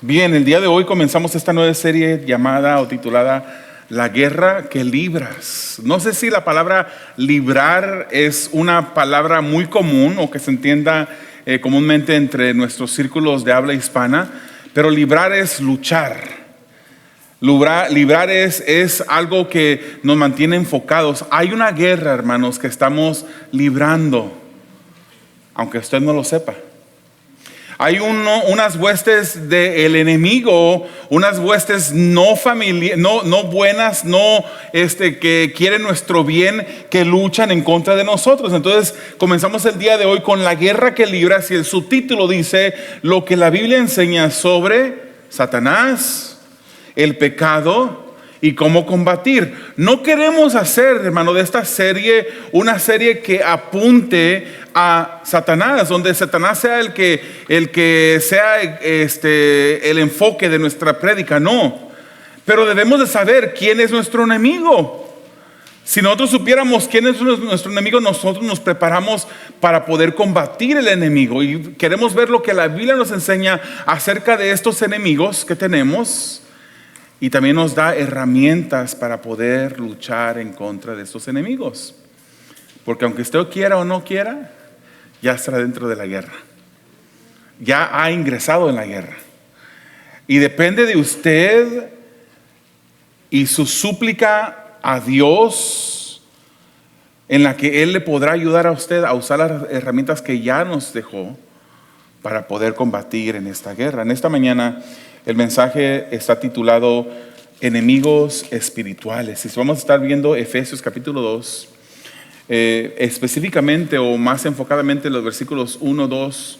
Bien, el día de hoy comenzamos esta nueva serie llamada o titulada La guerra que libras. No sé si la palabra librar es una palabra muy común o que se entienda comúnmente entre nuestros círculos de habla hispana, pero librar es luchar. Librar es algo que nos mantiene enfocados. Hay una guerra, hermanos, que estamos librando, aunque usted no lo sepa. Hay unas huestes del enemigo, unas huestes no buenas, que quieren nuestro bien, que luchan en contra de nosotros. Entonces comenzamos el día de hoy con la guerra que libras, y el subtítulo dice lo que la Biblia enseña sobre Satanás, el pecado y cómo combatir. No queremos hacer, hermano, de esta serie una serie que apunte a Satanás, donde Satanás sea el que sea el enfoque de nuestra prédica. No, pero debemos de saber quién es nuestro enemigo. Si nosotros supiéramos quién es nuestro enemigo, nosotros nos preparamos para poder combatir el enemigo. Y queremos ver lo que la Biblia nos enseña acerca de estos enemigos que tenemos, y también nos da herramientas para poder luchar en contra de estos enemigos. Porque aunque usted quiera o no quiera, ya estará dentro de la guerra. Ya ha ingresado en la guerra. Y depende de usted y su súplica a Dios, en la que Él le podrá ayudar a usted a usar las herramientas que ya nos dejó para poder combatir en esta guerra. En esta mañana el mensaje está titulado Enemigos Espirituales. Y vamos a estar viendo Efesios capítulo 2, específicamente o más enfocadamente los versículos 1, 2,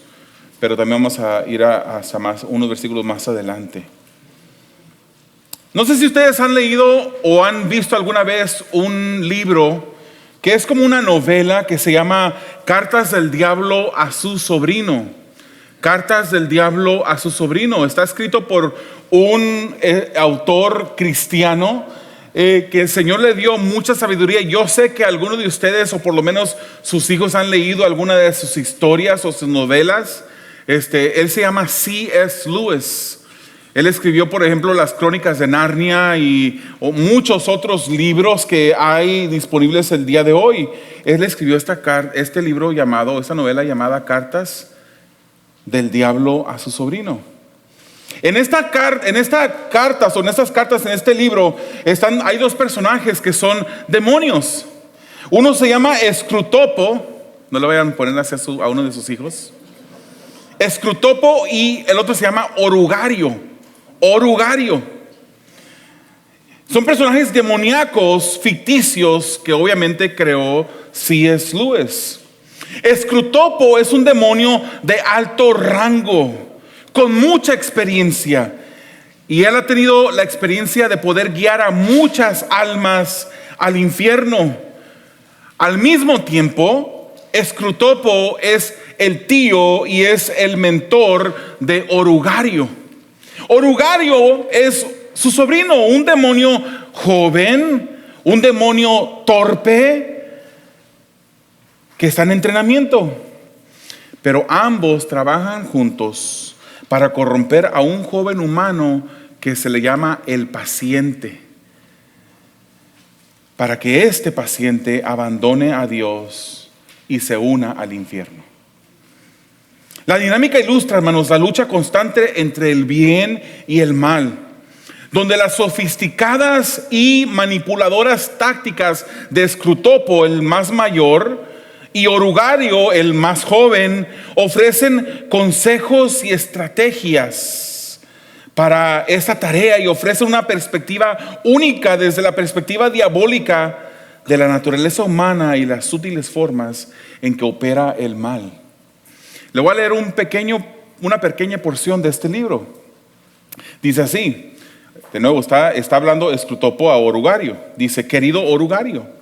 pero también vamos a ir hasta unos versículos más adelante. No sé si ustedes han leído o han visto alguna vez un libro que es como una novela que se llama Cartas del Diablo a su sobrino. Cartas del Diablo a su sobrino. Está escrito por un autor cristiano que el Señor le dio mucha sabiduría. Yo sé que algunos de ustedes, o por lo menos sus hijos, han leído alguna de sus historias o sus novelas. Él se llama C.S. Lewis. Él escribió, por ejemplo, las Crónicas de Narnia o muchos otros libros que hay disponibles el día de hoy. Él escribió esta novela llamada Cartas del Diablo a su sobrino. En estas cartas, en este libro, hay dos personajes que son demonios. Uno se llama Escrutopo, no le vayan a poner así a uno de sus hijos. Escrutopo, y el otro se llama Orugario. Son personajes demoníacos ficticios que obviamente creó C.S. Lewis. Escrutopo es un demonio de alto rango, con mucha experiencia, y él ha tenido la experiencia de poder guiar a muchas almas al infierno. Al mismo tiempo, Escrutopo es el tío y es el mentor de Orugario. Orugario es su sobrino, un demonio joven, un demonio torpe, que está en entrenamiento, pero ambos trabajan juntos para corromper a un joven humano que se le llama el paciente, para que este paciente abandone a Dios y se una al infierno. La dinámica ilustra, hermanos, la lucha constante entre el bien y el mal, donde las sofisticadas y manipuladoras tácticas de Escrutopo, el más mayor, y Orugario, el más joven, ofrecen consejos y estrategias para esta tarea, y ofrecen una perspectiva única desde la perspectiva diabólica de la naturaleza humana y las sutiles formas en que opera el mal. Le voy a leer una pequeña porción de este libro. Dice así, de nuevo está hablando Escrutopo a Orugario. Dice: querido Orugario,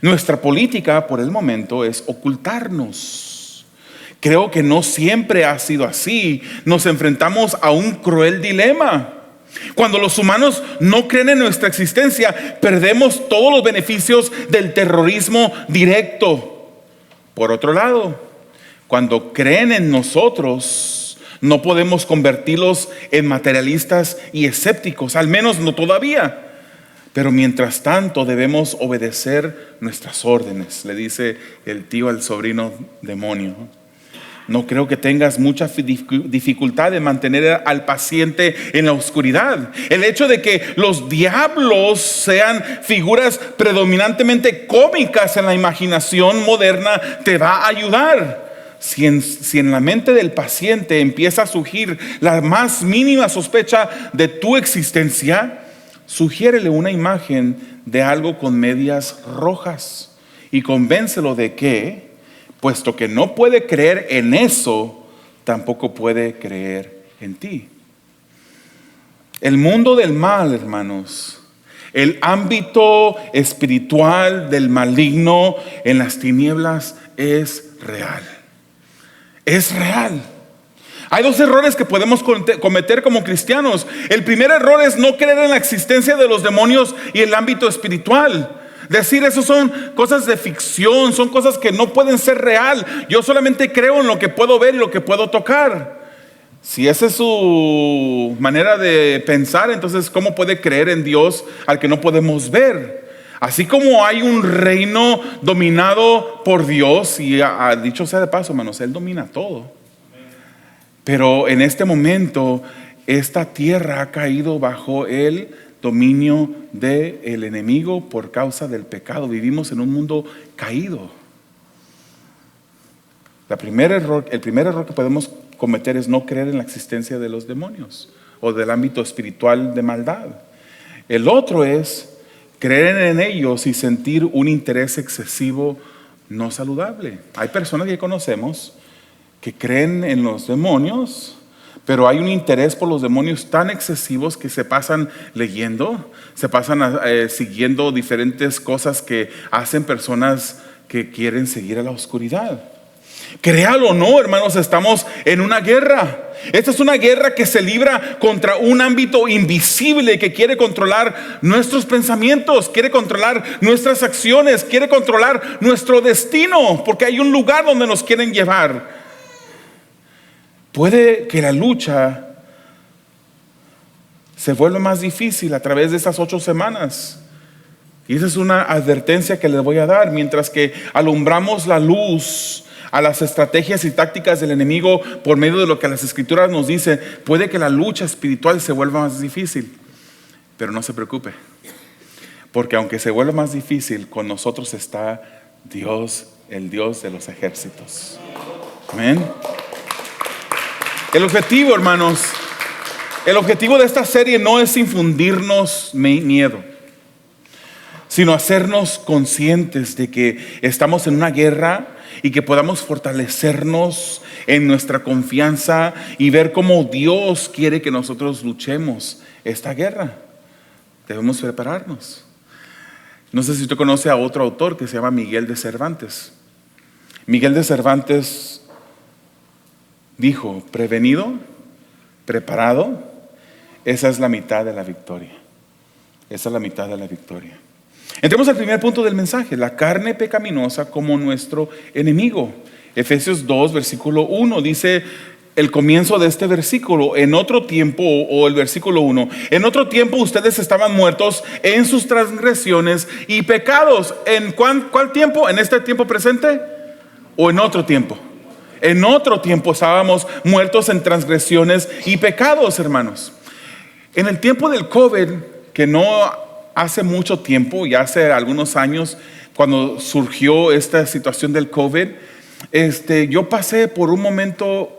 nuestra política por el momento es ocultarnos. Creo que no siempre ha sido así. Nos enfrentamos a un cruel dilema. Cuando los humanos no creen en nuestra existencia, perdemos todos los beneficios del terrorismo directo. Por otro lado, cuando creen en nosotros, No podemos convertirlos en materialistas y escépticos, al menos no todavía. Pero mientras tanto debemos obedecer nuestras órdenes, le dice el tío al sobrino demonio. No creo que tengas mucha dificultad en mantener al paciente en la oscuridad. El hecho de que los diablos sean figuras predominantemente cómicas en la imaginación moderna te va a ayudar. Si en la mente del paciente empieza a surgir la más mínima sospecha de tu existencia, sugiérele una imagen de algo con medias rojas y convéncelo de que, puesto que no puede creer en eso, tampoco puede creer en ti. El mundo del mal, hermanos, el ámbito espiritual del maligno en las tinieblas es real. Es real. Hay dos errores que podemos cometer como cristianos. El primer error es no creer en la existencia de los demonios y el ámbito espiritual. Decir eso son cosas de ficción, son cosas que no pueden ser real. Yo solamente creo en lo que puedo ver y lo que puedo tocar. Si esa es su manera de pensar, entonces ¿cómo puede creer en Dios al que no podemos ver? Así como hay un reino dominado por Dios, y dicho sea de paso, hermanos, Él domina todo. Pero en este momento, esta tierra ha caído bajo el dominio del enemigo por causa del pecado. Vivimos en un mundo caído. El primer error que podemos cometer es no creer en la existencia de los demonios o del ámbito espiritual de maldad. El otro es creer en ellos y sentir un interés excesivo no saludable. Hay personas que conocemos que creen en los demonios, pero hay un interés por los demonios tan excesivos que se pasan leyendo, se pasan siguiendo diferentes cosas que hacen personas que quieren seguir a la oscuridad. Créalo o no, hermanos, estamos en una guerra. Esta es una guerra que se libra contra un ámbito invisible que quiere controlar nuestros pensamientos, quiere controlar nuestras acciones, quiere controlar nuestro destino, porque hay un lugar donde nos quieren llevar. Puede que la lucha se vuelva más difícil a través de estas 8 semanas. Y esa es una advertencia que les voy a dar. Mientras que alumbramos la luz a las estrategias y tácticas del enemigo por medio de lo que las escrituras nos dicen, puede que la lucha espiritual se vuelva más difícil. Pero no se preocupe, porque aunque se vuelva más difícil, con nosotros está Dios, el Dios de los ejércitos. Amén. El objetivo, hermanos, el objetivo de esta serie no es infundirnos miedo, sino hacernos conscientes de que estamos en una guerra y que podamos fortalecernos en nuestra confianza y ver cómo Dios quiere que nosotros luchemos esta guerra. Debemos prepararnos. No sé si usted conoce a otro autor que se llama Miguel de Cervantes. Miguel de Cervantes dijo: prevenido, preparado, esa es la mitad de la victoria. Esa es la mitad de la victoria. Entremos al primer punto del mensaje: la carne pecaminosa como nuestro enemigo. Efesios 2, versículo 1 dice el comienzo de este versículo: en otro tiempo, o el versículo 1, en otro tiempo ustedes estaban muertos en sus transgresiones y pecados. ¿En cuál tiempo? ¿En este tiempo presente o en otro tiempo? En otro tiempo estábamos muertos en transgresiones y pecados, hermanos. En el tiempo del COVID, que no hace mucho tiempo, ya hace algunos años, cuando surgió esta situación del COVID, yo pasé por un momento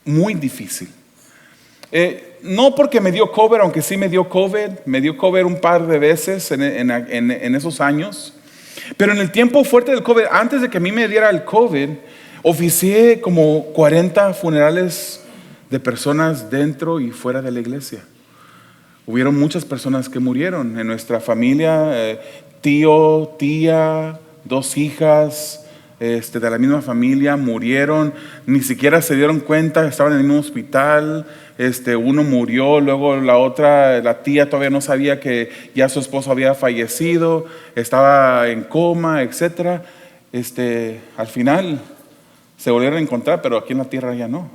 muy difícil. No porque me dio COVID, aunque sí me dio COVID un par de veces en esos años. Pero en el tiempo fuerte del COVID, antes de que a mí me diera el COVID, oficié como 40 funerales de personas dentro y fuera de la iglesia. Hubieron muchas personas que murieron en nuestra familia, tío, tía, 2 hijas de la misma familia murieron, ni siquiera se dieron cuenta, estaban en el mismo hospital. Uno murió, luego la tía todavía no sabía que ya su esposo había fallecido, estaba en coma, etc. Al final se volvieron a encontrar, pero aquí en la tierra ya no.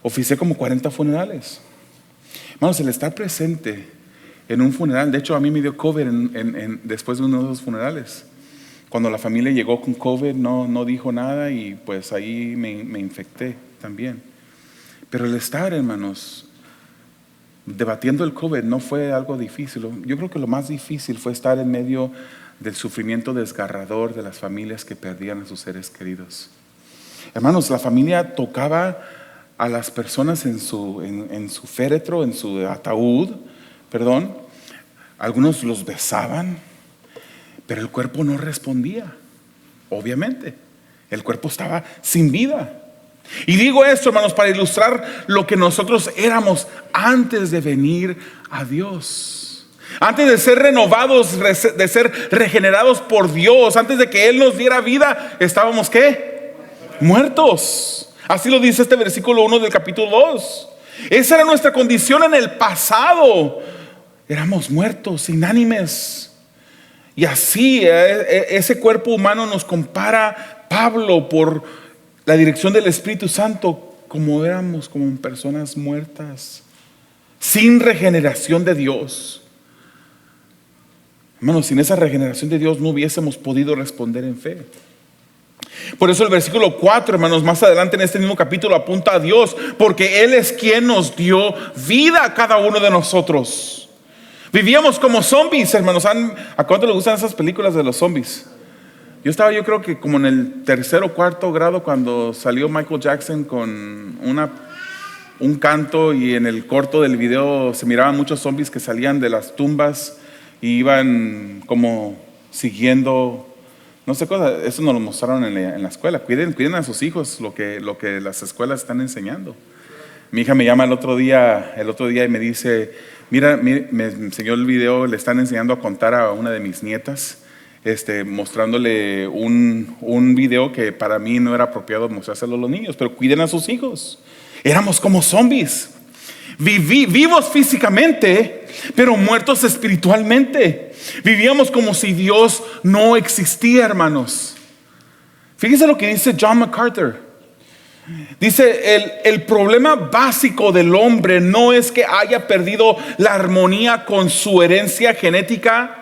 Oficié como 40 funerales. Hermanos, el estar presente en un funeral, de hecho a mí me dio COVID después de uno de esos funerales. Cuando la familia llegó con COVID no dijo nada y pues ahí me infecté también. Pero el estar, hermanos, debatiendo el COVID no fue algo difícil. Yo creo que lo más difícil fue estar en medio del sufrimiento desgarrador de las familias que perdían a sus seres queridos. Hermanos, la familia tocaba a las personas en su féretro, en su ataúd, algunos los besaban, pero el cuerpo no respondía, obviamente, el cuerpo estaba sin vida. Y digo esto, hermanos, para ilustrar lo que nosotros éramos antes de venir a Dios, antes de ser renovados, de ser regenerados por Dios, antes de que Él nos diera vida, estábamos ¿qué? Muertos. Así lo dice este versículo 1 del capítulo 2. Esa era nuestra condición en el pasado. Éramos muertos, inánimes. Y así ese cuerpo humano nos compara Pablo por la dirección del Espíritu Santo, como éramos como personas muertas, sin regeneración de Dios. Hermanos, sin esa regeneración de Dios no hubiésemos podido responder en fe. Por eso el versículo 4, hermanos, más adelante en este mismo capítulo apunta a Dios, porque Él es quien nos dio vida a cada uno de nosotros. Vivíamos como zombies, hermanos. ¿A cuánto les gustan esas películas de los zombies? Yo creo que como en el tercer o cuarto grado cuando salió Michael Jackson con un canto, y en el corto del video se miraban muchos zombies que salían de las tumbas y iban como siguiendo, no sé cosa. Eso nos lo mostraron en la escuela. Cuiden a sus hijos lo que las escuelas están enseñando. Mi hija me llama el otro día y me dice, mira, me enseñó el video, le están enseñando a contar a una de mis nietas, mostrándole un video que para mí no era apropiado mostrárselo a los niños, pero cuiden a sus hijos. Éramos como zombies, vivos físicamente, pero muertos espiritualmente. Vivíamos como si Dios no existía, hermanos. Fíjense lo que dice John MacArthur. Dice, el problema básico del hombre no es que haya perdido la armonía con su herencia genética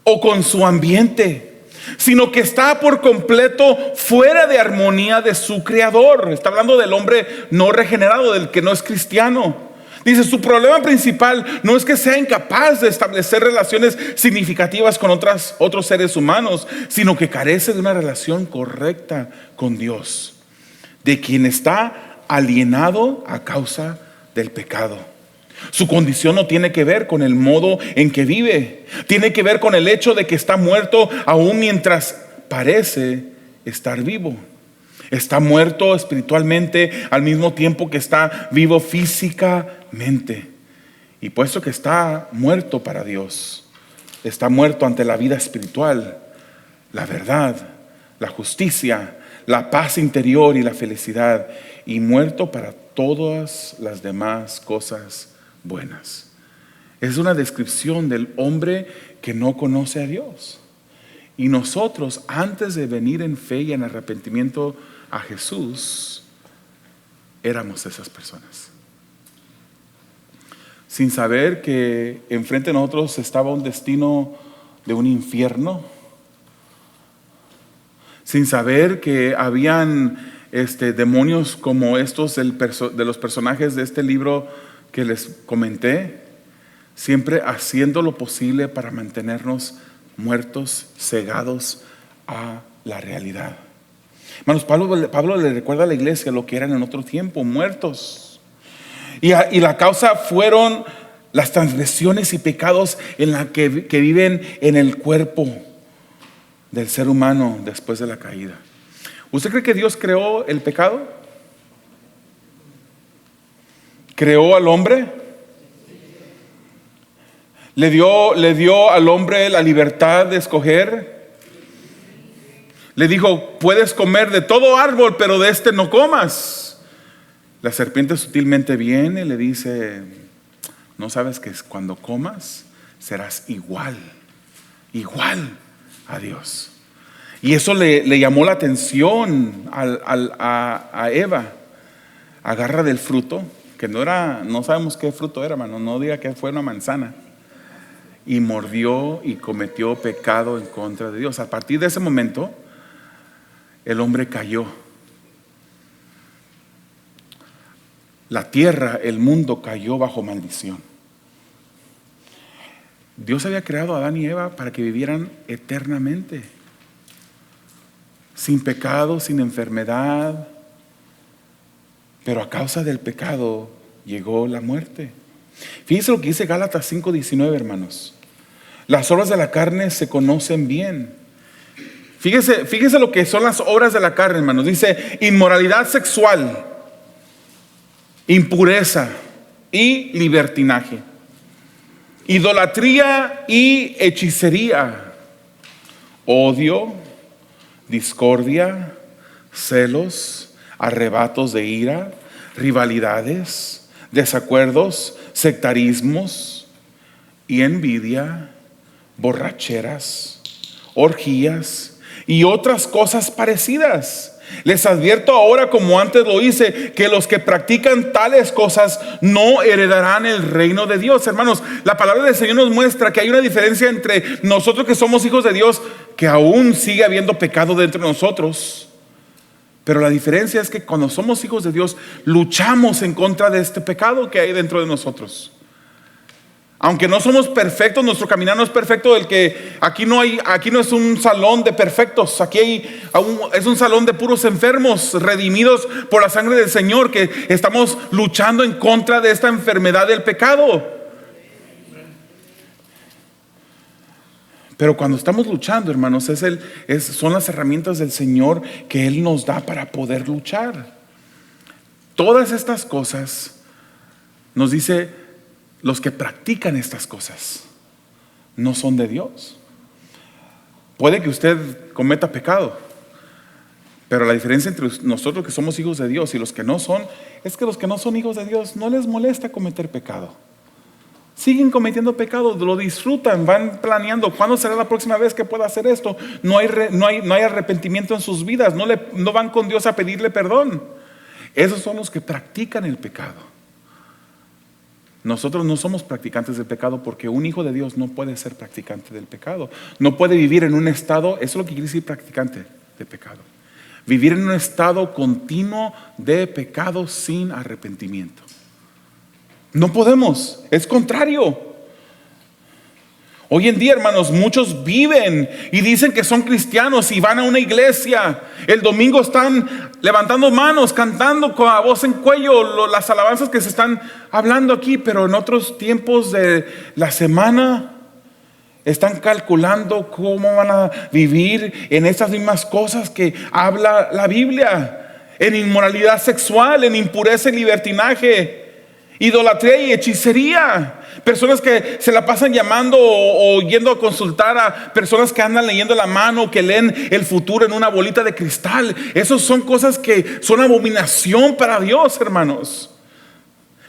o con su ambiente, sino que está por completo fuera de armonía de su creador. Está hablando del hombre no regenerado, del que no es cristiano. Dice, su problema principal no es que sea incapaz de establecer relaciones significativas con otros seres humanos, sino que carece de una relación correcta con Dios, de quien está alienado a causa del pecado. Su condición no tiene que ver con el modo en que vive, tiene que ver con el hecho de que está muerto aún mientras parece estar vivo. Está muerto espiritualmente al mismo tiempo que está vivo físicamente. Y puesto que está muerto para Dios, está muerto ante la vida espiritual, la verdad, la justicia, la paz interior y la felicidad, y muerto para todas las demás cosas buenas. Es una descripción del hombre que no conoce a Dios. Y nosotros, antes de venir en fe y en arrepentimiento a Jesús, éramos esas personas, sin saber que enfrente de nosotros estaba un destino de un infierno, sin saber que habían demonios como estos de los personajes de este libro que les comenté, siempre haciendo lo posible para mantenernos muertos, cegados a la realidad. Hermanos, Pablo le recuerda a la iglesia lo que eran en otro tiempo, muertos. Y la causa fueron las transgresiones y pecados en la que viven en el cuerpo del ser humano después de la caída. ¿Usted cree que Dios creó el pecado? ¿Creó al hombre? ¿Le dio al hombre la libertad de escoger? Le dijo, puedes comer de todo árbol, pero de este no comas. La serpiente sutilmente viene y le dice, ¿no sabes que cuando comas serás igual a Dios? Y eso le llamó la atención a Eva. agarra del fruto, que no sabemos qué fruto era, hermano, no diga que fue una manzana, y mordió y cometió pecado en contra de Dios. A partir de ese momento, el hombre cayó. La tierra, el mundo cayó bajo maldición. Dios había creado a Adán y Eva para que vivieran eternamente, sin pecado, sin enfermedad, pero a causa del pecado llegó la muerte. Fíjense lo que dice Gálatas 5:19, hermanos. Las obras de la carne se conocen bien. Fíjese lo que son las obras de la carne, hermanos. Dice inmoralidad sexual, impureza y libertinaje, idolatría y hechicería, odio, discordia, celos, arrebatos de ira, rivalidades, desacuerdos, sectarismos y envidia, borracheras, orgías y otras cosas parecidas. Les advierto ahora, como antes lo hice, que los que practican tales cosas no heredarán el reino de Dios. Hermanos, la palabra del Señor nos muestra que hay una diferencia entre nosotros que somos hijos de Dios, que aún sigue habiendo pecado dentro de nosotros. Pero la diferencia es que cuando somos hijos de Dios, luchamos en contra de este pecado que hay dentro de nosotros. Aunque no somos perfectos, nuestro caminar no es perfecto. Aquí no es un salón de perfectos. Es un salón de puros enfermos, redimidos por la sangre del Señor, que estamos luchando en contra de esta enfermedad del pecado. Pero cuando estamos luchando, hermanos, son las herramientas del Señor que Él nos da para poder luchar. Todas estas cosas, nos dice, los que practican estas cosas no son de Dios. Puede que usted cometa pecado, pero la diferencia entre nosotros que somos hijos de Dios y los que no son, es que los que no son hijos de Dios no les molesta cometer pecado. Siguen cometiendo pecado, lo disfrutan, van planeando cuándo será la próxima vez que pueda hacer esto. No hay arrepentimiento en sus vidas, no van con Dios a pedirle perdón. Esos son los que practican el pecado. Nosotros no somos practicantes del pecado, porque un hijo de Dios no puede ser practicante del pecado. No puede vivir en un estado, eso es lo que quiere decir practicante de pecado. Vivir en un estado continuo de pecado sin arrepentimiento. No podemos, es contrario. Hoy en día, hermanos, muchos viven y dicen que son cristianos y van a una iglesia. El domingo están levantando manos, cantando con la voz en cuello las alabanzas que se están hablando aquí, pero en otros tiempos de la semana están calculando cómo van a vivir en estas mismas cosas que habla la Biblia: en inmoralidad sexual, en impureza y libertinaje, idolatría y hechicería. Personas que se la pasan llamando o yendo a consultar a personas que andan leyendo la mano, que leen el futuro en una bolita de cristal. Esas son cosas que son abominación para Dios, hermanos.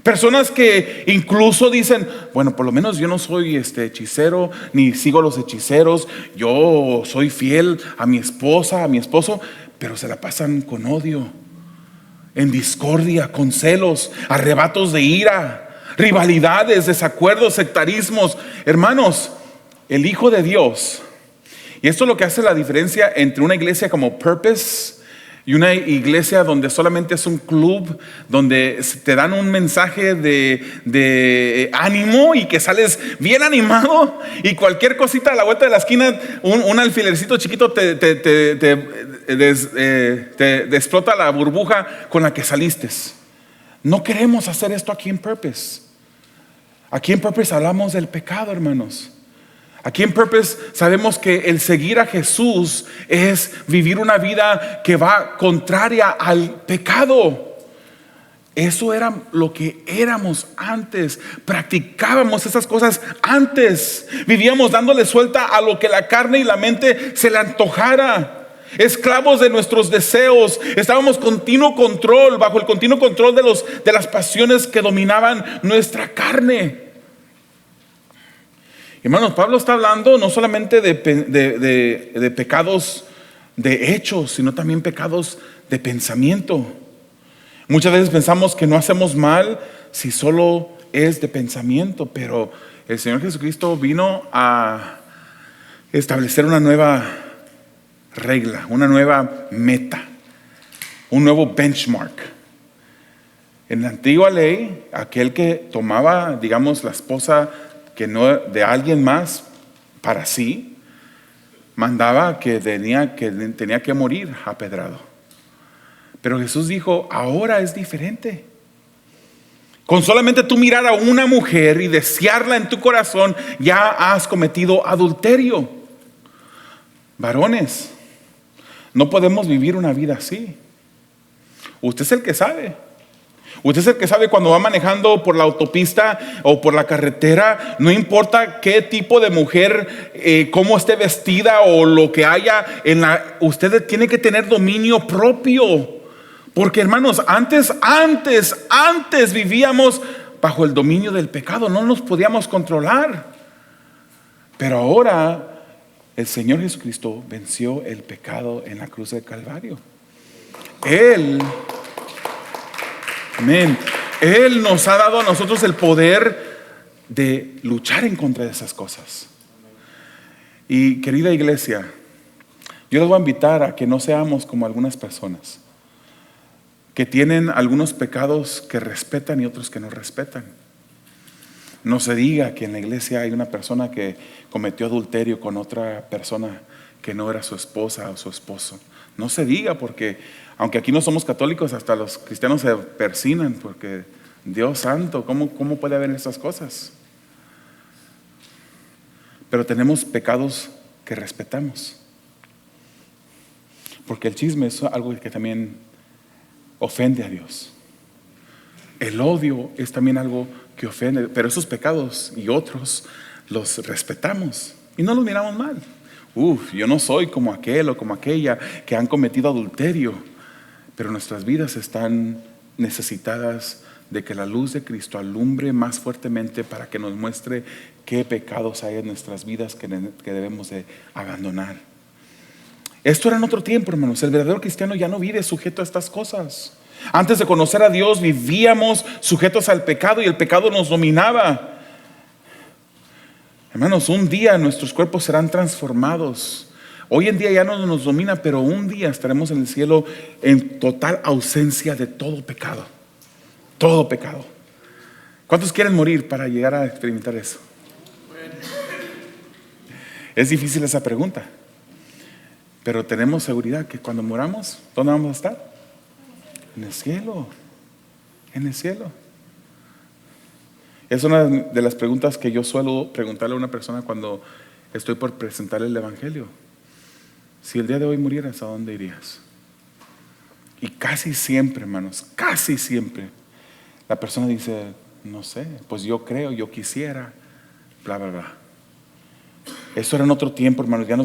Personas que incluso dicen: bueno, por lo menos yo no soy hechicero, ni sigo a los hechiceros, yo soy fiel a mi esposa, a mi esposo, pero se la pasan con odio, en discordia, con celos, arrebatos de ira, rivalidades, desacuerdos, sectarismos. Hermanos, el Hijo de Dios, y esto es lo que hace la diferencia entre una iglesia como Purpose y una iglesia donde solamente es un club, donde te dan un mensaje de ánimo y que sales bien animado, y cualquier cosita a la vuelta de la esquina, un alfilercito chiquito te explota la burbuja con la que saliste. No queremos hacer esto aquí en Purpose. Aquí en Purpose hablamos del pecado, hermanos. Aquí en Purpose sabemos que el seguir a Jesús es vivir una vida que va contraria al pecado. Eso era lo que éramos antes. Practicábamos esas cosas antes. Vivíamos dándole suelta a lo que la carne y la mente se le antojara. Esclavos de nuestros deseos. Estábamos bajo el continuo control de las pasiones que dominaban nuestra carne. Hermanos, Pablo está hablando no solamente de pecados de hechos, sino también pecados de pensamiento. Muchas veces pensamos que no hacemos mal si solo es de pensamiento, pero el Señor Jesucristo vino a establecer una nueva regla, una nueva meta, un nuevo benchmark. En la antigua ley, aquel que tomaba, digamos, la esposa que no de alguien más para sí, mandaba que tenía que morir apedrado. Pero Jesús dijo, ahora es diferente. Con solamente tú mirar a una mujer y desearla en tu corazón, ya has cometido adulterio. Varones, no podemos vivir una vida así. Usted es el que sabe. Usted es el que sabe cuando va manejando por la autopista o por la carretera, no importa qué tipo de mujer, cómo esté vestida o lo que haya usted tiene que tener dominio propio. Porque hermanos, antes vivíamos bajo el dominio del pecado, no nos podíamos controlar. Pero ahora el Señor Jesucristo venció el pecado en la cruz del Calvario. Él nos ha dado a nosotros el poder de luchar en contra de esas cosas. Y querida iglesia, yo les voy a invitar a que no seamos como algunas personas que tienen algunos pecados que respetan y otros que no respetan. No se diga que en la iglesia hay una persona que cometió adulterio con otra persona que no era su esposa o su esposo. No se diga, porque aunque aquí no somos católicos, hasta los cristianos se persignan, porque Dios santo, ¿cómo puede haber esas cosas? Pero tenemos pecados que respetamos, porque el chisme es algo que también ofende a Dios. El odio es también algo que ofende, pero esos pecados y otros los respetamos y no los miramos mal. Yo no soy como aquel o como aquella que han cometido adulterio, pero nuestras vidas están necesitadas de que la luz de Cristo alumbre más fuertemente para que nos muestre qué pecados hay en nuestras vidas que debemos de abandonar. Esto era en otro tiempo, hermanos. El verdadero cristiano ya no vive sujeto a estas cosas. Antes de conocer a Dios vivíamos sujetos al pecado y el pecado nos dominaba. Hermanos, un día nuestros cuerpos serán transformados. Hoy en día ya no nos domina, pero un día estaremos en el cielo en total ausencia de todo pecado. Todo pecado. ¿Cuántos quieren morir para llegar a experimentar eso? Es difícil esa pregunta, pero tenemos seguridad que cuando moramos, ¿dónde vamos a estar? En el cielo. En el cielo. Es una de las preguntas que yo suelo preguntarle a una persona cuando estoy por presentarle el evangelio. Si el día de hoy murieras, ¿a dónde irías? Y casi siempre, hermanos, casi siempre la persona dice, no sé, pues yo creo, yo quisiera, bla, bla, bla. Eso era en otro tiempo, hermanos. Ya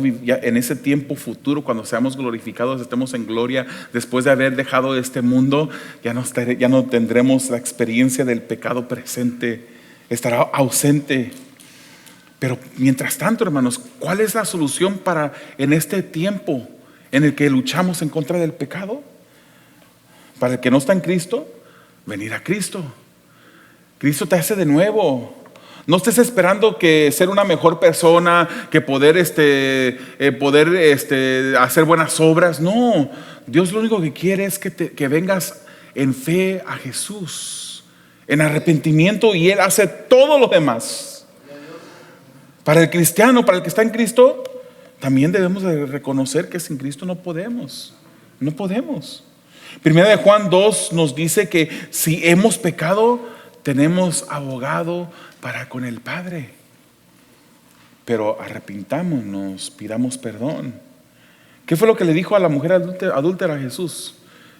en ese tiempo futuro, cuando seamos glorificados, estemos en gloria, después de haber dejado este mundo, ya no tendremos la experiencia del pecado presente, estará ausente. Pero mientras tanto, hermanos, ¿cuál es la solución para en este tiempo en el que luchamos en contra del pecado? Para el que no está en Cristo, venir a Cristo. Cristo te hace de nuevo. No estés esperando que ser una mejor persona, que poder hacer buenas obras. No, Dios lo único que quiere es que vengas en fe a Jesús, en arrepentimiento, y Él hace todo lo demás. Para el cristiano, para el que está en Cristo, también debemos de reconocer que sin Cristo no podemos. No podemos. Primera de Juan 2 nos dice que si hemos pecado, tenemos abogado para con el Padre. Pero arrepintámonos, pidamos perdón. ¿Qué fue lo que le dijo a la mujer adúltera a Jesús?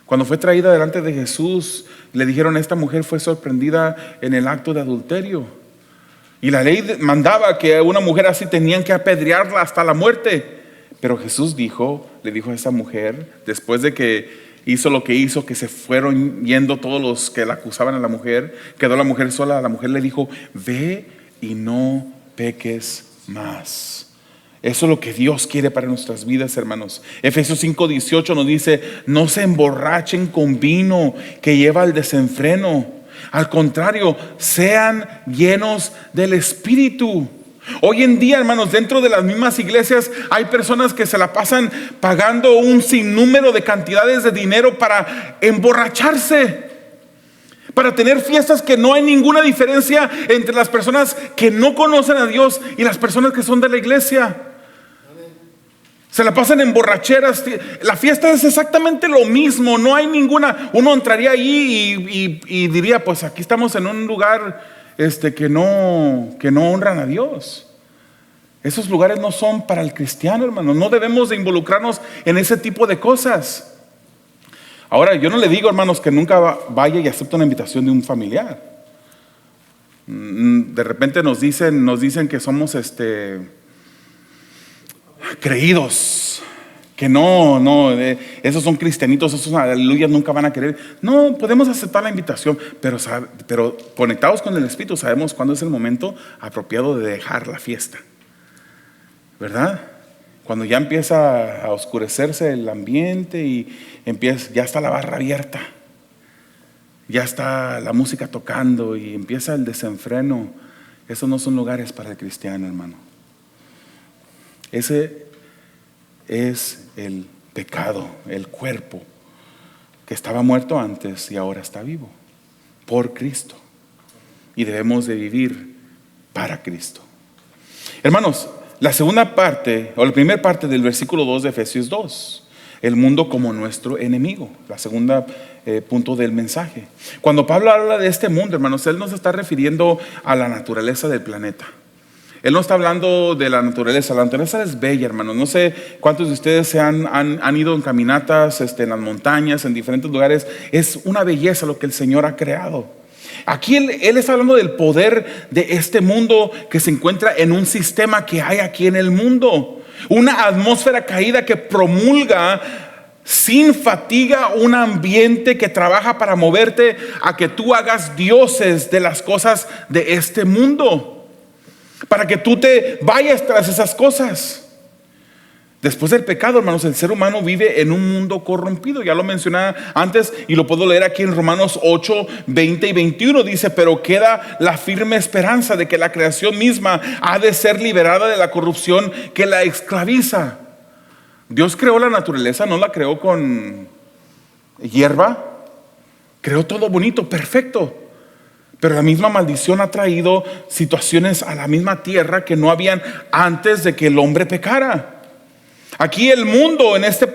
Cuando fue traída delante de Jesús, le dijeron, esta mujer fue sorprendida en el acto de adulterio. Y la ley mandaba que a una mujer así tenían que apedrearla hasta la muerte. Pero Jesús le dijo a esa mujer, después de que hizo lo que hizo, que se fueron yendo todos los que la acusaban a la mujer, quedó la mujer sola. La mujer le dijo, ve y no peques más. Eso es lo que Dios quiere para nuestras vidas, hermanos. Efesios 5:18 nos dice: no se emborrachen con vino que lleva al desenfreno. Al contrario, sean llenos del Espíritu. Hoy en día, hermanos, dentro de las mismas iglesias hay personas que se la pasan pagando un sinnúmero de cantidades de dinero para emborracharse, para tener fiestas que no hay ninguna diferencia entre las personas que no conocen a Dios y las personas que son de la iglesia. Se la pasan en borracheras. La fiesta es exactamente lo mismo. No hay ninguna. Uno entraría ahí y diría: pues aquí estamos en un lugar que no honran a Dios. Esos lugares no son para el cristiano, hermano. No debemos de involucrarnos en ese tipo de cosas. Ahora, yo no le digo, hermanos, que nunca vaya y acepte una invitación de un familiar. De repente nos dicen que somos creídos, que no, esos son cristianitos, esos aleluyas nunca van a querer. No, podemos aceptar la invitación, pero conectados con el Espíritu sabemos cuándo es el momento apropiado de dejar la fiesta, ¿verdad? Cuando ya empieza a oscurecerse el ambiente y ya está la barra abierta, ya está la música tocando y empieza el desenfreno. Esos no son lugares para el cristiano, hermano. Ese es el pecado, el cuerpo que estaba muerto antes y ahora está vivo por Cristo, y debemos de vivir para Cristo. Hermanos, la segunda parte o la primera parte del versículo 2 de Efesios 2, el mundo como nuestro enemigo, la segunda punto del mensaje. Cuando Pablo habla de este mundo, hermanos, él no se está refiriendo a la naturaleza del planeta. Él no está hablando de la naturaleza. La naturaleza es bella, hermanos. No sé cuántos de ustedes han ido en caminatas en las montañas, en diferentes lugares. Es una belleza lo que el Señor ha creado. Aquí él está hablando del poder de este mundo que se encuentra en un sistema que hay aquí en el mundo. Una atmósfera caída que promulga sin fatiga un ambiente que trabaja para moverte a que tú hagas dioses de las cosas de este mundo, para que tú te vayas tras esas cosas. Después del pecado, hermanos, el ser humano vive en un mundo corrompido. Ya lo mencionaba antes y lo puedo leer aquí en Romanos 8, 20 y 21. Dice: pero queda la firme esperanza de que la creación misma ha de ser liberada de la corrupción que la esclaviza. Dios creó la naturaleza, no la creó con hierba. Creó todo bonito, perfecto. Pero la misma maldición ha traído situaciones a la misma tierra que no habían antes de que el hombre pecara. Aquí el mundo, en este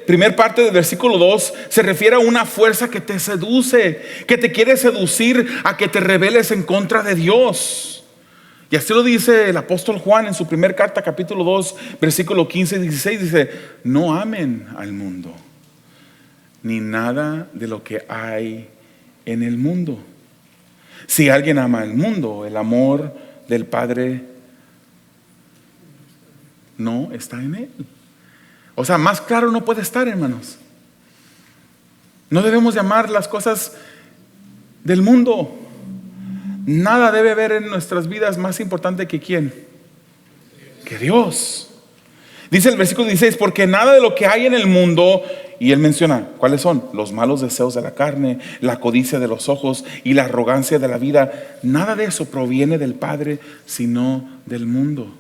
primer parte del versículo 2, se refiere a una fuerza que te seduce, que te quiere seducir a que te rebeles en contra de Dios. Y así lo dice el apóstol Juan en su primer carta, capítulo 2, versículo 15 y 16. Dice: no amen al mundo, ni nada de lo que hay en el mundo. Si alguien ama al mundo, el amor del Padre no está en él. O sea, más claro no puede estar, hermanos. No debemos llamar las cosas del mundo. Nada debe haber en nuestras vidas más importante que ¿quién? Que Dios. Dice el versículo 16: porque nada de lo que hay en el mundo, y él menciona cuáles son: los malos deseos de la carne, la codicia de los ojos y la arrogancia de la vida, nada de eso proviene del Padre, sino del mundo.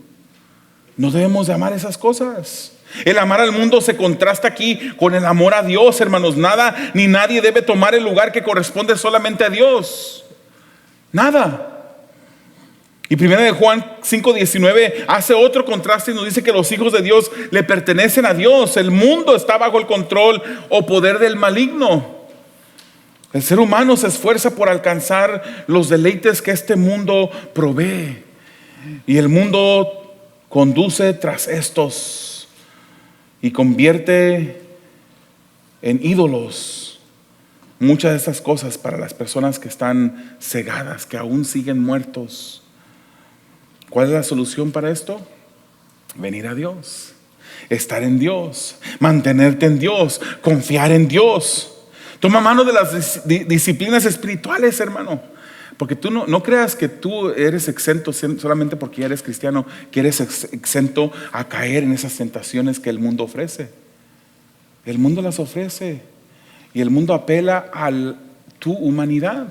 No debemos de amar esas cosas. El amar al mundo se contrasta aquí con el amor a Dios, hermanos. Nada ni nadie debe tomar el lugar que corresponde solamente a Dios. Nada. Y 1 Juan 5:19 hace otro contraste y nos dice que los hijos de Dios le pertenecen a Dios. El mundo está bajo el control o poder del maligno. El ser humano se esfuerza por alcanzar los deleites que este mundo provee, y el mundo conduce tras estos y convierte en ídolos muchas de estas cosas para las personas que están cegadas, que aún siguen muertos. ¿Cuál es la solución para esto? Venir a Dios, estar en Dios, mantenerte en Dios, confiar en Dios. Toma mano de las disciplinas espirituales, hermano, Porque tú no creas que tú eres exento solamente porque ya eres cristiano, que eres exento a caer en esas tentaciones que el mundo ofrece. El mundo las ofrece y el mundo apela a tu humanidad.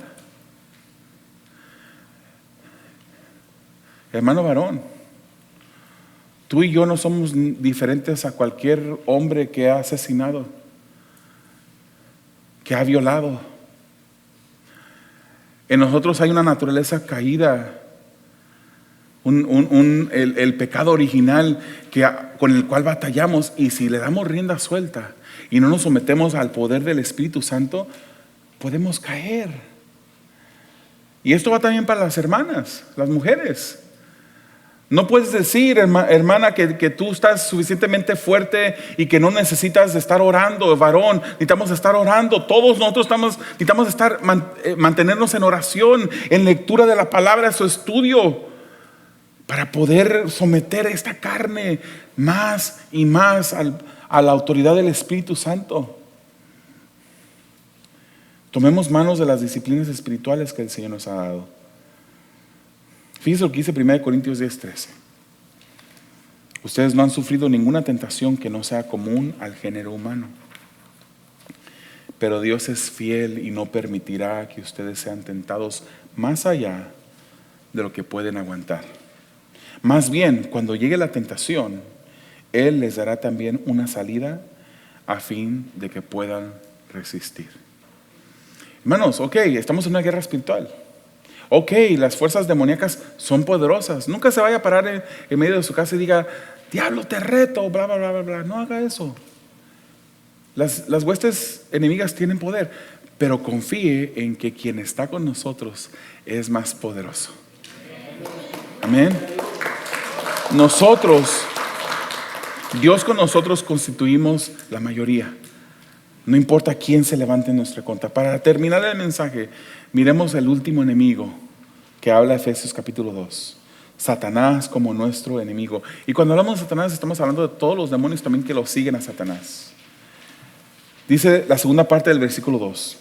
Hermano varón, tú y yo no somos diferentes a cualquier hombre que ha asesinado, que ha violado. En nosotros hay una naturaleza caída, el pecado original con el cual batallamos, y si le damos rienda suelta y no nos sometemos al poder del Espíritu Santo, podemos caer. Y esto va también para las hermanas, las mujeres. No puedes decir, hermana, que tú estás suficientemente fuerte y que no necesitas estar orando. Varón, necesitamos estar orando. Todos nosotros necesitamos mantenernos en oración, en lectura de la palabra, su estudio, para poder someter esta carne más y más a la autoridad del Espíritu Santo. Tomemos manos de las disciplinas espirituales que el Señor nos ha dado. Fíjense lo que dice 1 Corintios 10:13. Ustedes no han sufrido ninguna tentación que no sea común al género humano, pero Dios es fiel y no permitirá que ustedes sean tentados más allá de lo que pueden aguantar. Más bien, cuando llegue la tentación, Él les dará también una salida a fin de que puedan resistir. Hermanos, estamos en una guerra espiritual. Las fuerzas demoníacas son poderosas. Nunca se vaya a parar en medio de su casa y diga, diablo, te reto, bla, bla, bla, bla, bla. No haga eso. Las huestes enemigas tienen poder, pero confíe en que quien está con nosotros es más poderoso. Amén. Dios con nosotros constituimos la mayoría. No importa quién se levante en nuestra contra. Para terminar el mensaje, miremos el último enemigo que habla Efesios capítulo 2. Satanás como nuestro enemigo. Y cuando hablamos de Satanás, estamos hablando de todos los demonios también que lo siguen a Satanás. Dice la segunda parte del versículo 2.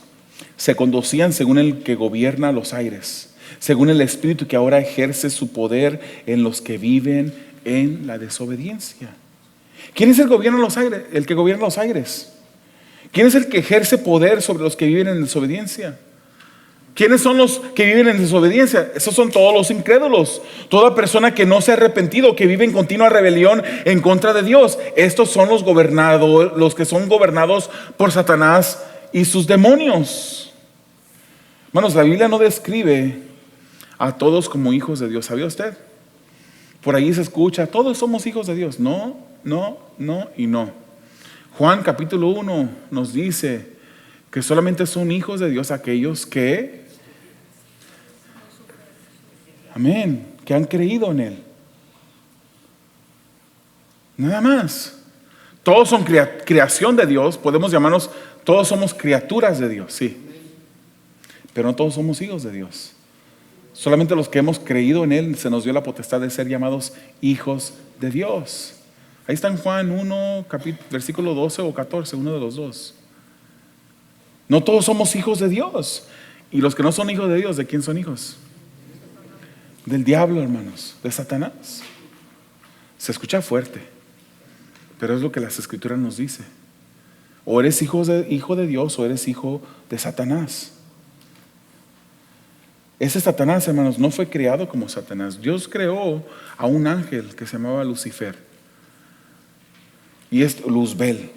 Se conducían según el que gobierna los aires, según el espíritu que ahora ejerce su poder en los que viven en la desobediencia. ¿Quién es el que gobierna los aires? ¿Quién es el que ejerce poder sobre los que viven en desobediencia? ¿Quiénes son los que viven en desobediencia? Esos son todos los incrédulos. Toda persona que no se ha arrepentido, que vive en continua rebelión en contra de Dios. Estos son los que son gobernados por Satanás y sus demonios. Hermanos, la Biblia no describe a todos como hijos de Dios. ¿Sabía usted? Por ahí se escucha, todos somos hijos de Dios. No y no. Juan capítulo 1 nos dice que solamente son hijos de Dios aquellos que, amén, que han creído en Él. Nada más. Todos son creación de Dios. Podemos llamarnos, todos somos criaturas de Dios, sí. Pero no todos somos hijos de Dios. Solamente los que hemos creído en Él se nos dio la potestad de ser llamados hijos de Dios. Ahí está en Juan 1, versículo 12 o 14, uno de los dos. No todos somos hijos de Dios. Y los que no son hijos de Dios, ¿de quién son hijos? Del diablo, hermanos, de Satanás. Se escucha fuerte, pero es lo que las Escrituras nos dice. O eres hijo de Dios o eres hijo de Satanás. Ese Satanás, hermanos, no fue creado como Satanás. Dios creó a un ángel que se llamaba Lucifer. Y Luzbel.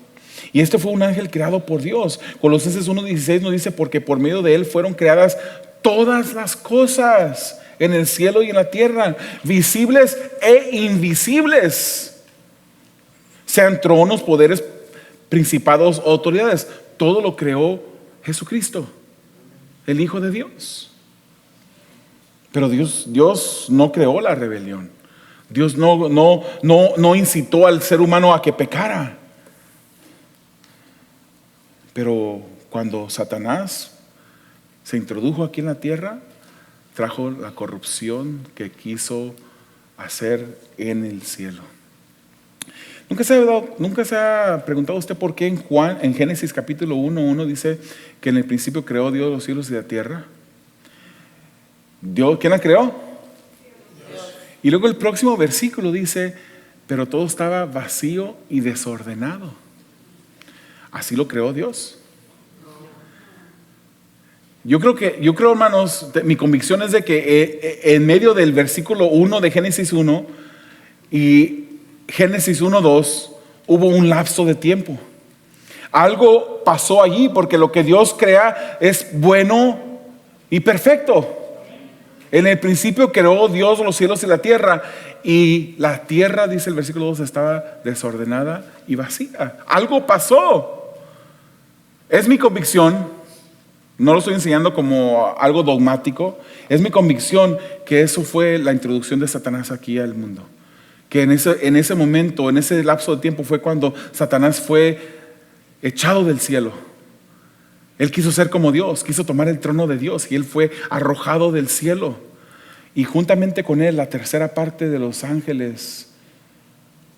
Y este fue un ángel creado por Dios. Colosenses 1:16 nos dice, porque por medio de él fueron creadas todas las cosas en el cielo y en la tierra, visibles e invisibles, sean tronos, poderes, principados, autoridades. Todo lo creó Jesucristo, el Hijo de Dios. Pero Dios no creó la rebelión. Dios no incitó al ser humano a que pecara. Pero cuando Satanás se introdujo aquí en la tierra, trajo la corrupción que quiso hacer en el cielo. ¿Nunca se ha preguntado usted por qué en Génesis capítulo 1:1 dice que en el principio creó Dios los cielos y la tierra? Dios, ¿quién la creó? Dios. Y luego el próximo versículo dice, pero todo estaba vacío y desordenado. ¿Así lo creó Dios? Yo creo, hermanos, mi convicción es de que en medio del versículo 1 de Génesis 1 y Génesis 1:2 hubo un lapso de tiempo. Algo pasó allí, porque lo que Dios crea es bueno y perfecto. En el principio creó Dios los cielos y la tierra, y la tierra, dice el versículo 2, estaba desordenada y vacía. Algo pasó. Es mi convicción, no lo estoy enseñando como algo dogmático, es mi convicción que eso fue la introducción de Satanás aquí al mundo. Que en ese momento, en ese lapso de tiempo fue cuando Satanás fue echado del cielo. Él quiso ser como Dios, quiso tomar el trono de Dios, y él fue arrojado del cielo. Y juntamente con él la tercera parte de los ángeles,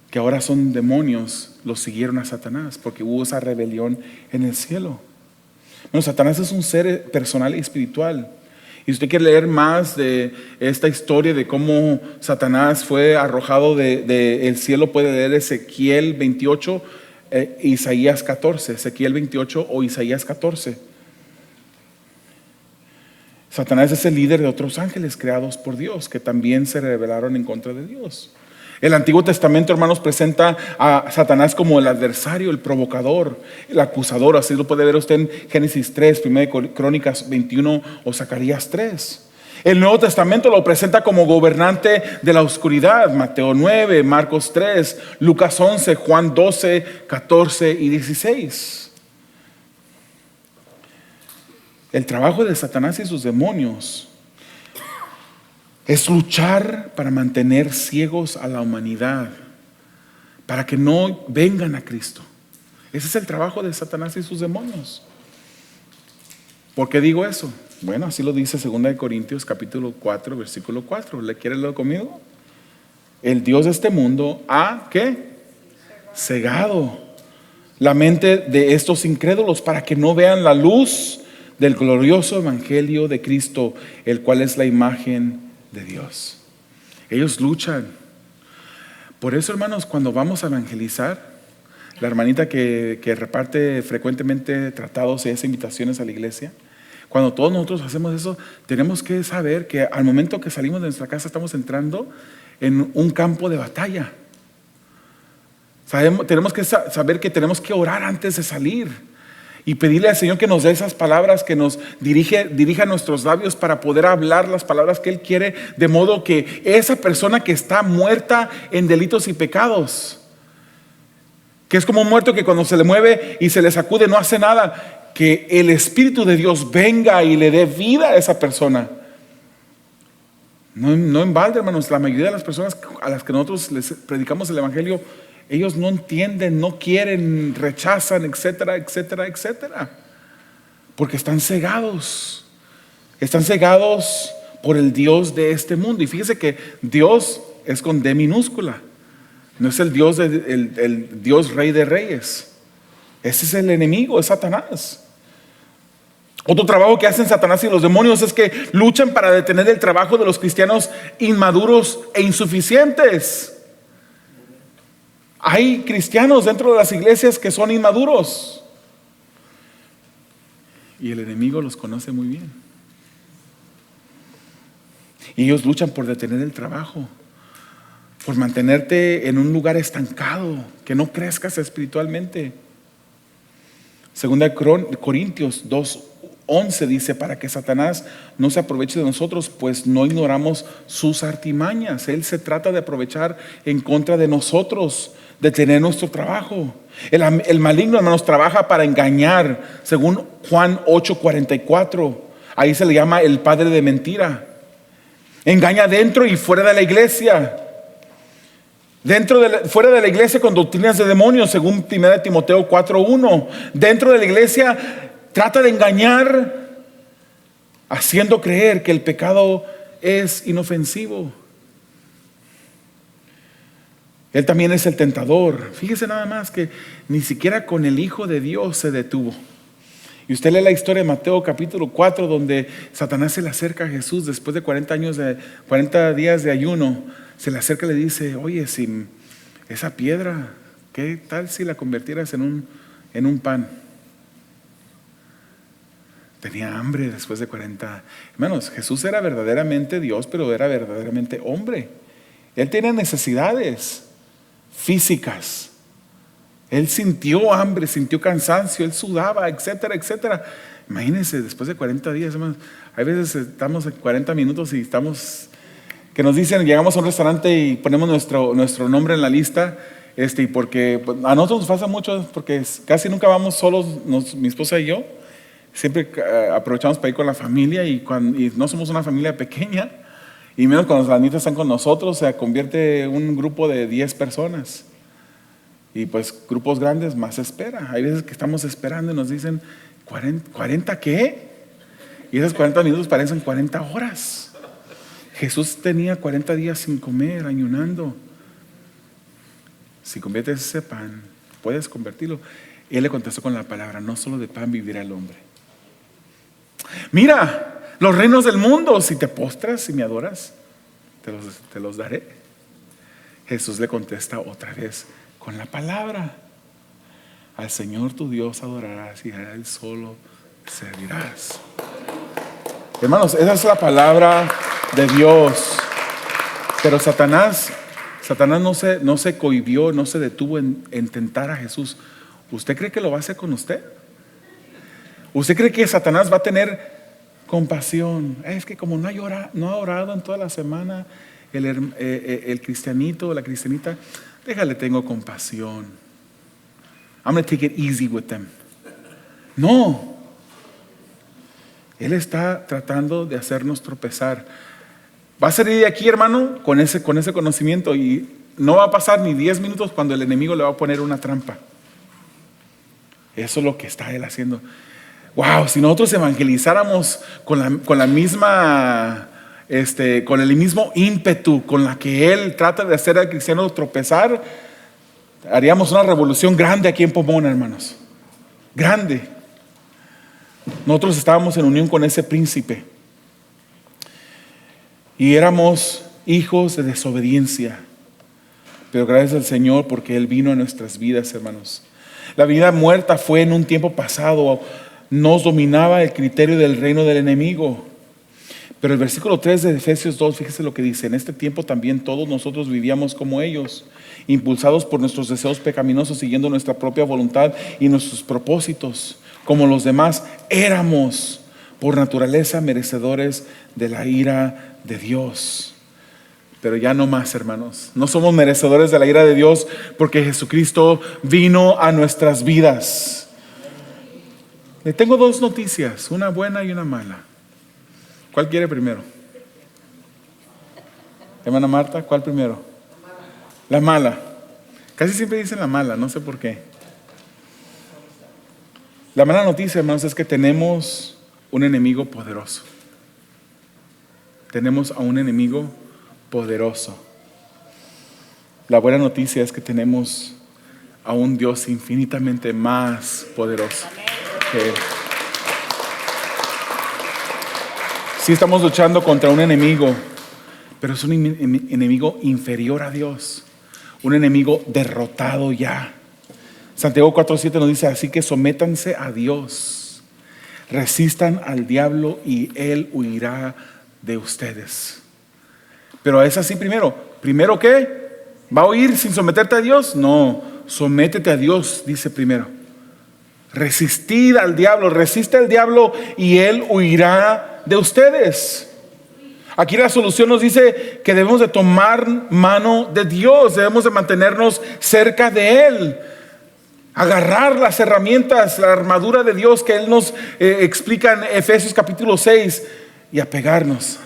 que ahora son demonios, los siguieron a Satanás, porque hubo esa rebelión en el cielo. Bueno, Satanás es un ser personal y espiritual. Y si usted quiere leer más de esta historia de cómo Satanás fue arrojado del cielo, puede leer Ezequiel 28, Isaías 14, Ezequiel 28 o Isaías 14. Satanás es el líder de otros ángeles creados por Dios, que también se rebelaron en contra de Dios. El Antiguo Testamento, hermanos, presenta a Satanás como el adversario, el provocador, el acusador. Así lo puede ver usted en Génesis 3, 1 Crónicas 21 o Zacarías 3. El Nuevo Testamento lo presenta como gobernante de la oscuridad. Mateo 9, Marcos 3, Lucas 11, Juan 12, 14 y 16. El trabajo de Satanás y sus demonios es luchar para mantener ciegos a la humanidad, para que no vengan a Cristo. Ese es el trabajo de Satanás y sus demonios. ¿Por qué digo eso? Bueno, así lo dice 2 Corintios capítulo 4, versículo 4. ¿Le quiere leerlo conmigo? El Dios de este mundo ha, ¿qué? Cegado la mente de estos incrédulos para que no vean la luz del glorioso evangelio de Cristo, el cual es la imagen de Dios. Ellos luchan. Por eso, hermanos, cuando vamos a evangelizar, la hermanita que reparte frecuentemente tratados y hace invitaciones a la iglesia, cuando todos nosotros hacemos eso, tenemos que saber que al momento que salimos de nuestra casa estamos entrando en un campo de batalla. Tenemos que saber que tenemos que orar antes de salir y pedirle al Señor que nos dé esas palabras, que nos dirija nuestros labios para poder hablar las palabras que Él quiere, de modo que esa persona que está muerta en delitos y pecados, que es como un muerto que cuando se le mueve y se le sacude no hace nada, que el Espíritu de Dios venga y le dé vida a esa persona. No en balde, hermanos, la mayoría de las personas a las que nosotros les predicamos el Evangelio, ellos no entienden, no quieren, rechazan, etcétera, etcétera, etcétera. Porque están cegados. Están cegados por el Dios de este mundo. Y fíjese que Dios es con D minúscula. No es el Dios, el Dios Rey de Reyes. Ese es el enemigo, es Satanás. Otro trabajo que hacen Satanás y los demonios es que luchan para detener el trabajo de los cristianos inmaduros e insuficientes. Hay cristianos dentro de las iglesias que son inmaduros y el enemigo los conoce muy bien. Y ellos luchan por detener el trabajo, por mantenerte en un lugar estancado, que no crezcas espiritualmente. Segunda Corintios 2:11 dice: para que Satanás no se aproveche de nosotros, pues no ignoramos sus artimañas. Él se trata de aprovechar en contra de nosotros, de tener nuestro trabajo. El maligno, hermanos, trabaja para engañar, según Juan 8:44. Ahí se le llama el padre de mentira. Engaña dentro y fuera de la iglesia. Fuera de la iglesia con doctrinas de demonios, según 1 Timoteo 4:1. Dentro de la iglesia trata de engañar, haciendo creer que el pecado es inofensivo. Él también es el tentador. Fíjese nada más que ni siquiera con el Hijo de Dios se detuvo. Y usted lee la historia de Mateo capítulo 4, donde Satanás se le acerca a Jesús después de 40 días de ayuno. Se le acerca y le dice: oye, si esa piedra, ¿qué tal si la convirtieras en un pan? Tenía hambre después de 40. Hermanos, Jesús era verdaderamente Dios, pero era verdaderamente hombre. Él tenía necesidades físicas. Él sintió hambre, sintió cansancio, él sudaba, etcétera, etcétera. Imagínense, después de 40 días, hermanos, hay veces estamos en 40 minutos y que nos dicen, llegamos a un restaurante y ponemos nuestro nombre en la lista, y porque pues, a nosotros nos pasa mucho, porque casi nunca vamos solos, mi esposa y yo. Siempre aprovechamos para ir con la familia y no somos una familia pequeña, y menos cuando las niñas están con nosotros, se convierte en un grupo de 10 personas. Y pues grupos grandes más espera. Hay veces que estamos esperando y nos dicen, ¿40 qué? Y esos 40 minutos parecen 40 horas. Jesús tenía 40 días sin comer, ayunando. Si conviertes ese pan, puedes convertirlo. Él le contestó con la palabra: no solo de pan vivirá el hombre. Mira, los reinos del mundo, si te postras y me adoras, te los daré. Jesús le contesta otra vez con la palabra: al Señor tu Dios adorarás y a Él solo servirás. Hermanos, esa es la palabra de Dios. Pero Satanás no se cohibió, no se detuvo en tentar a Jesús. ¿Usted cree que lo va a hacer con usted? ¿Usted cree que Satanás va a tener compasión? Es que como no ha orado en toda la semana el cristianito o la cristianita, déjale, tengo compasión. I'm going to take it easy with them. No. Él está tratando de hacernos tropezar. Va a salir de aquí, hermano, con ese conocimiento, y no va a pasar ni 10 minutos cuando el enemigo le va a poner una trampa. Eso es lo que está él haciendo. Wow, si nosotros evangelizáramos con la misma, con el mismo ímpetu con la que él trata de hacer al cristiano tropezar, haríamos una revolución grande aquí en Pomona, hermanos. Grande. Nosotros estábamos en unión con ese príncipe y éramos hijos de desobediencia, pero gracias al Señor, porque Él vino a nuestras vidas, hermanos. La vida muerta fue en un tiempo pasado. Nos dominaba el criterio del reino del enemigo. Pero el versículo 3 de Efesios 2, fíjese lo que dice: en este tiempo también todos nosotros vivíamos como ellos, impulsados por nuestros deseos pecaminosos, siguiendo nuestra propia voluntad y nuestros propósitos. Como los demás, éramos por naturaleza merecedores de la ira de Dios. Pero ya no más, hermanos. No somos merecedores de la ira de Dios, porque Jesucristo vino a nuestras vidas. Le tengo dos noticias, una buena y una mala. ¿Cuál quiere primero? Hermana Marta, ¿cuál primero? La mala. Casi siempre dicen la mala, no sé por qué. La mala noticia, hermanos, es que tenemos un enemigo poderoso. Tenemos a un enemigo poderoso. La buena noticia es que tenemos a un Dios infinitamente más poderoso que Él. Sí, estamos luchando contra un enemigo, pero es un enemigo inferior a Dios, un enemigo derrotado ya. Santiago 4:7 nos dice: así que sométanse a Dios, resistan al diablo y Él huirá de ustedes. Pero es así primero. ¿Primero qué? ¿Va a huir sin someterte a Dios? No, sométete a Dios, dice primero. Resistid al diablo, resiste al diablo y Él huirá de ustedes. Aquí la solución nos dice que debemos de tomar mano de Dios, debemos de mantenernos cerca de Él, agarrar las herramientas, la armadura de Dios que Él nos explica en Efesios capítulo 6 y apegarnos.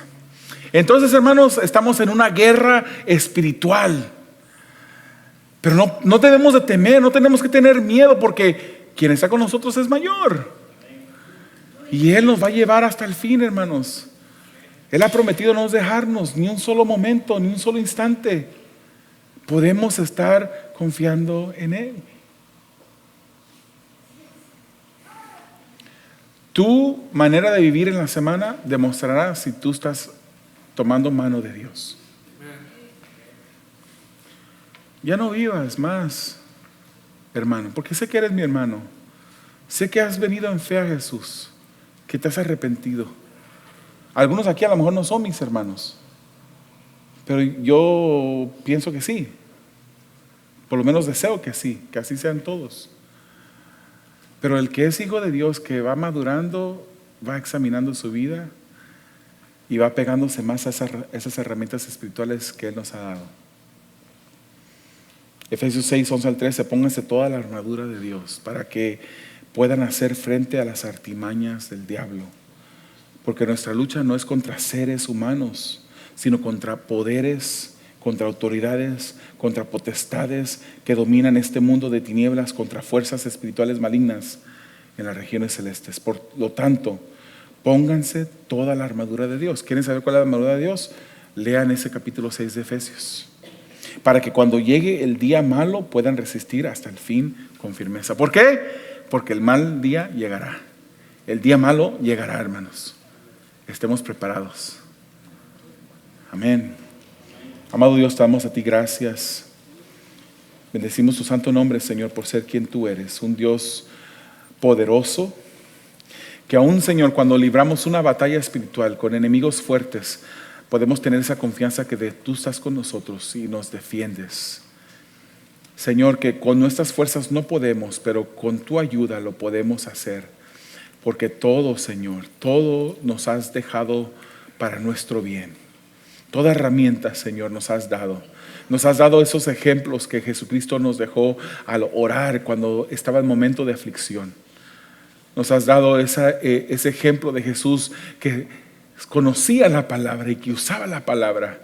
Entonces, hermanos, estamos en una guerra espiritual, pero no debemos de temer, no tenemos que tener miedo, porque quien está con nosotros es mayor y Él nos va a llevar hasta el fin, hermanos. Él ha prometido no dejarnos ni un solo momento, ni un solo instante. Podemos estar confiando en Él. Tu manera de vivir en la semana demostrará si tú estás tomando mano de Dios. Ya no vivas más, hermano, porque sé que eres mi hermano. Sé que has venido en fe a Jesús, que te has arrepentido. Algunos aquí a lo mejor no son mis hermanos, pero yo pienso que sí. Por lo menos deseo que sí, que así sean todos. Pero el que es hijo de Dios, que va madurando, va examinando su vida y va pegándose más a esas herramientas espirituales que Él nos ha dado. Efesios 6, 11 al 13, pónganse toda la armadura de Dios para que puedan hacer frente a las artimañas del diablo. Porque nuestra lucha no es contra seres humanos, sino contra poderes, contra autoridades, contra potestades que dominan este mundo de tinieblas, contra fuerzas espirituales malignas en las regiones celestes. Por lo tanto, pónganse toda la armadura de Dios. ¿Quieren saber cuál es la armadura de Dios? Lean ese capítulo 6 de Efesios, para que cuando llegue el día malo puedan resistir hasta el fin con firmeza. ¿Por qué? Porque el mal día llegará. El día malo llegará, hermanos. Estemos preparados. Amén. Amado Dios, te damos a ti gracias. Bendecimos tu santo nombre, Señor, por ser quien tú eres, un Dios poderoso, que aún, Señor, cuando libramos una batalla espiritual con enemigos fuertes, podemos tener esa confianza que tú estás con nosotros y nos defiendes. Señor, que con nuestras fuerzas no podemos, pero con tu ayuda lo podemos hacer. Porque todo, Señor, todo nos has dejado para nuestro bien. Toda herramienta, Señor, nos has dado. Nos has dado esos ejemplos que Jesucristo nos dejó al orar cuando estaba en momento de aflicción. Nos has dado ese ejemplo de Jesús que conocía la palabra y que usaba la palabra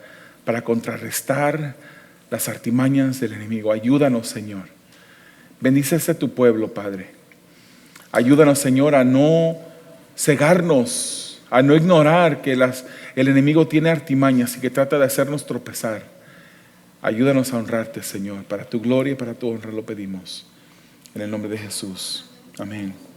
para contrarrestar las artimañas del enemigo. Ayúdanos, Señor. Bendícese a tu pueblo, Padre. Ayúdanos, Señor, a no cegarnos, a no ignorar que el enemigo tiene artimañas y que trata de hacernos tropezar. Ayúdanos a honrarte, Señor. Para tu gloria y para tu honra lo pedimos. En el nombre de Jesús. Amén.